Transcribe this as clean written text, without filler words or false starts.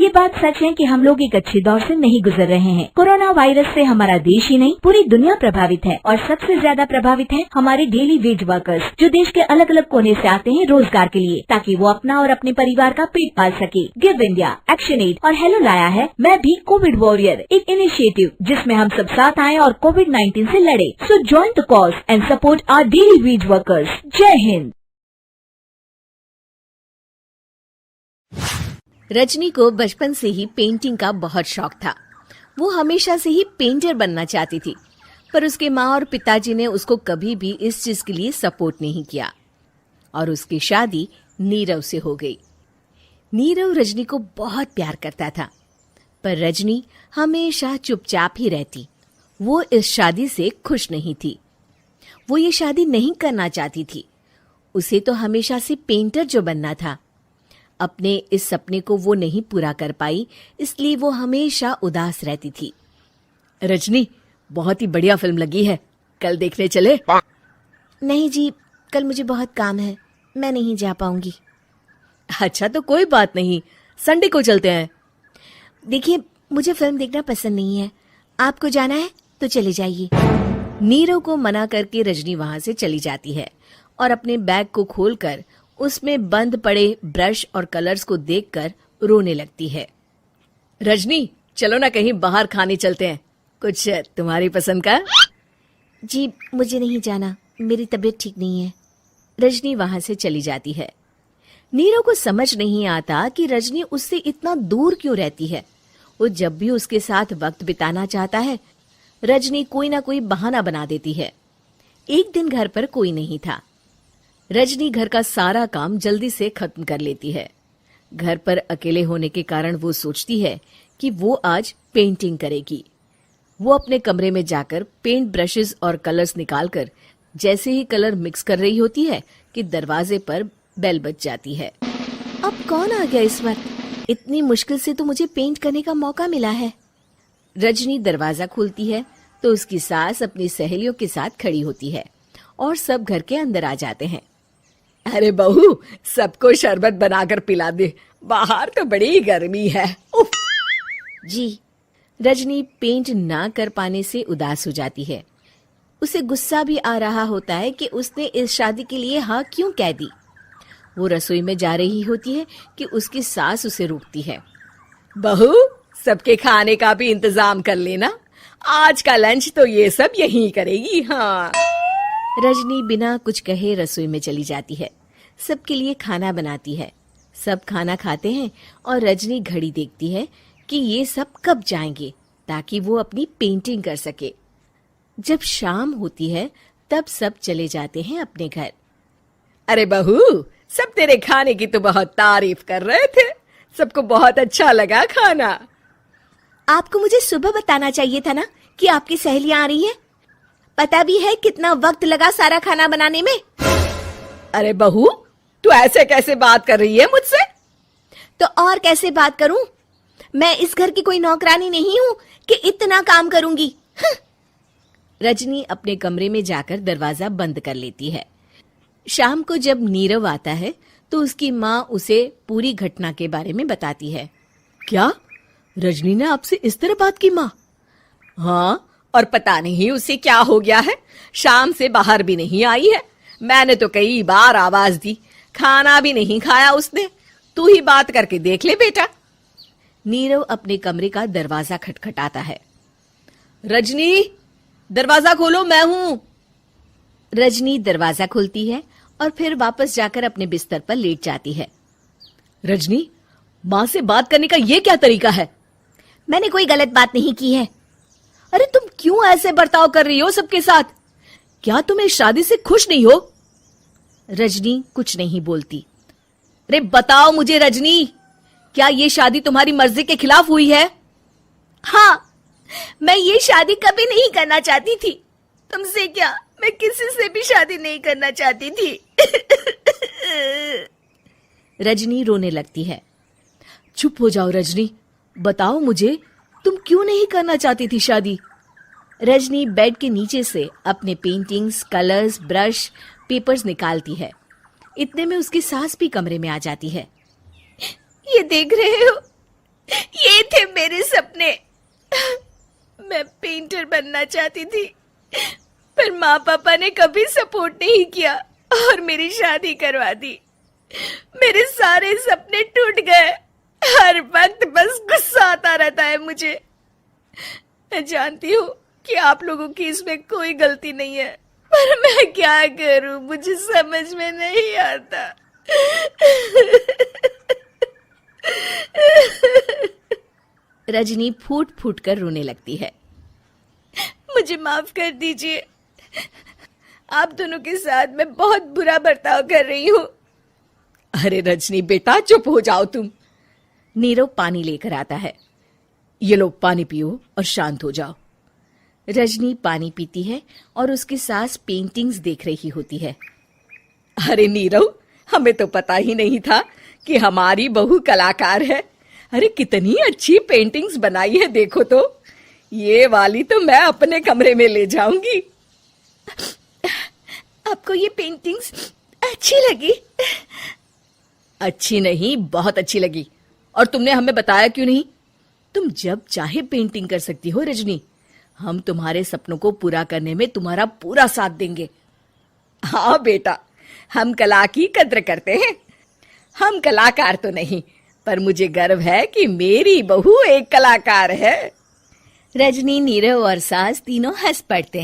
ये बात सच है कि हम लोग एक अच्छे दौर से नहीं गुजर रहे हैं। कोरोना वायरस से हमारा देश ही नहीं पूरी दुनिया प्रभावित है और सबसे ज्यादा प्रभावित है हमारे डेली वेज वर्कर्स, जो देश के अलग अलग कोने से आते हैं रोजगार के लिए, ताकि वो अपना और अपने परिवार का पेट पाल सके। गिव इंडिया, एक्शन एड और हेलो लाया है मैं भी कोविड वॉरियर, एक इनिशिएटिव जिसमें हम सब साथ आए और कोविड-19 से लड़े। So join the cause and support our daily wage workers. जय हिंद। रजनी को बचपन से ही पेंटिंग का बहुत शौक था। वो हमेशा से ही पेंटर बनना चाहती थी, पर उसके माँ और पिताजी ने उसको कभी भी इस चीज के लिए सपोर्ट नहीं किया और उसकी शादी नीरव से हो गई। नीरव रजनी को बहुत प्यार करता था, पर रजनी हमेशा चुपचाप ही रहती। वो इस शादी से खुश नहीं थी। वो ये शादी नहीं करना चाहती थी। उसे तो हमेशा से पेंटर जो बनना था। अपने इस सपने को वो नहीं पूरा कर पाई, इसलिए वो हमेशा उदास रहती थी। रजनी, बहुत ही बढ़िया फिल्म लगी है, कल देखने चले? नहीं जी, कल मुझे बहुत काम है, मैं नहीं जा पाऊंगी। अच्छा तो कोई बात नहीं, संडे को चलते हैं। देखिए, मुझे फिल्म देखना पसंद नहीं है। आपको जाना है तो चले जाइए। नीरव को मना करके रजनी वहां से चली जाती है और अपने बैग को खोलकर उसमें बंद पड़े ब्रश और कलर्स को देखकर रोने लगती है। रजनी, चलो ना कहीं बाहर खाने चलते हैं, कुछ तुम्हारी पसंद का। जी, मुझे नहीं जाना, मेरी तबीयत ठीक नहीं है। रजनी वहां से चली जाती है। नीरव को समझ नहीं आता कि रजनी उससे इतना दूर क्यों रहती है। वो जब भी उसके साथ वक्त बिताना चाहता है, रजनी कोई ना कोई बहाना बना देती है। एक दिन घर पर कोई नहीं था। रजनी घर का सारा काम जल्दी से खत्म कर लेती है। घर पर अकेले होने के कारण वो सोचती है कि वो आज पेंटिंग करेगी। वो अपने कमरे में जाकर पेंट ब्रशेस और कलर्स निकालकर जैसे ही कलर मिक्स कर रही होती है कि दरवाजे पर बेल बज जाती है। अब कौन आ गया इस वक्त? इतनी मुश्किल से तो मुझे पेंट करने का मौका मिला है। रजनी दरवाजा खोलती है तो उसकी सास अपनी सहेलियों के साथ खड़ी होती है और सब घर के अंदर आ जाते हैं। अरे बहू, सबको शरबत बनाकर पिला दे, बाहर तो बड़ी गर्मी है। उफ। जी। रजनी पेंट ना कर पाने से उदास हो जाती है। उसे गुस्सा भी आ रहा होता है कि उसने इस शादी के लिए हाँ क्यों कह दी। वो रसोई में जा रही होती है कि उसकी सास उसे रोकती है। बहू, सबके खाने का भी इंतजाम कर लेना, आज का लंच तो ये सब यहीं करेगी। हाँ। रजनी बिना कुछ कहे रसोई में चली जाती है। सबके लिए खाना बनाती है। सब खाना खाते हैं और रजनी घड़ी देखती है कि ये सब कब जाएंगे ताकि वो अपनी पेंटिंग कर सके। जब शाम होती है तब सब चले जाते हैं अपने घर। अरे बहू, सब तेरे खाने की तो बहुत तारीफ कर रहे थे, सबको बहुत अच्छा लगा खाना। आपको मुझे सुबह बताना चाहिए था ना कि आपकी सहेलियां आ रही हैं। पता भी है कितना वक्त लगा सारा खाना बनाने में। अरे बहू, तू ऐसे कैसे बात कर रही है मुझसे? तो और कैसे बात करूं? मैं इस घर की कोई नौकरानी नहीं हूं कि इतना काम करूंगी। रजनी अपने कमरे में जाकर दरवाजा बंद कर लेती है। शाम को जब नीरव आता है तो उसकी माँ उसे पूरी घटना के बारे में बताती है। क्या रजनी ने आपसे इस तरह बात की माँ? हाँ, और पता नहीं उसे क्या हो गया है, शाम से बाहर भी नहीं आई है। मैंने तो कई बार आवाज दी, खाना भी नहीं खाया उसने। तू ही बात करके देख ले बेटा। नीरव अपने कमरे का दरवाजा खटखटाता है। रजनी, दरवाजा खोलो, मैं हूं। रजनी दरवाजा खोलती है और फिर वापस जाकर अपने बिस्तर पर लेट जाती है। रजनी, माँ से बात करने का ये क्या तरीका है? मैंने कोई गलत बात नहीं की है। अरे तुम क्यों ऐसे बर्ताव कर रही हो सबके साथ? क्या तुम इस शादी से खुश नहीं हो? रजनी कुछ नहीं बोलती। अरे बताओ मुझे रजनी, क्या ये शादी तुम्हारी मर्जी के खिलाफ हुई है? हाँ, मैं ये शादी कभी नहीं करना चाहती थी। तुमसे क्या, मैं किसी से भी शादी नहीं करना चाहती थी। रजनी रोने लगती है। चुप हो जाओ रजनी, बताओ मुझे, तुम क्यों नहीं करना चाहती थी शादी? रजनी बेड के नीचे से अपने पेंटिंग्स, कलर्स, ब्रश, पेपर्स निकालती है। इतने में उसकी सास भी कमरे में आ जाती है। ये देख रहे हो, डॉक्टर बनना चाहती थी, पर माँ पापा ने कभी सपोर्ट नहीं किया और मेरी शादी करवा दी। मेरे सारे सपने टूट गए। हर वक्त बस गुस्सा आता रहता है मुझे। मैं जानती हूँ कि आप लोगों की इसमें कोई गलती नहीं है, पर मैं क्या करूँ, मुझे समझ में नहीं आता। रजनी फूट फूट कर रोने लगती है। मुझे माफ कर दीजिए, आप दोनों के साथ मैं बहुत बुरा बर्ताव कर रही हूँ। अरे रजनी बेटा, चुप हो जाओ तुम। नीरव पानी लेकर आता है। ये लो पानी पियो और शांत हो जाओ। रजनी पानी पीती है और उसकी सास पेंटिंग्स देख रही होती है। अरे नीरव, हमें तो पता ही नहीं था कि हमारी बहू कलाकार है। अरे कितनी अच्छी पेंटिंग्स बनाई है, देखो तो। ये वाली तो मैं अपने कमरे में ले जाऊंगी। आपको ये पेंटिंग्स अच्छी लगी? अच्छी नहीं, बहुत अच्छी लगी। और तुमने हमें बताया क्यों नहीं? तुम जब चाहे पेंटिंग कर सकती हो रजनी। हम तुम्हारे सपनों को पूरा करने में तुम्हारा पूरा साथ देंगे। हाँ बेटा, हम कला की कद्र करते हैं। हम कलाकार तो नहीं, पर मुझे गर्व है कि मेरी बहू एक कलाकार है। रजनी, नीरव और सास तीनों हंस पड़ते हैं।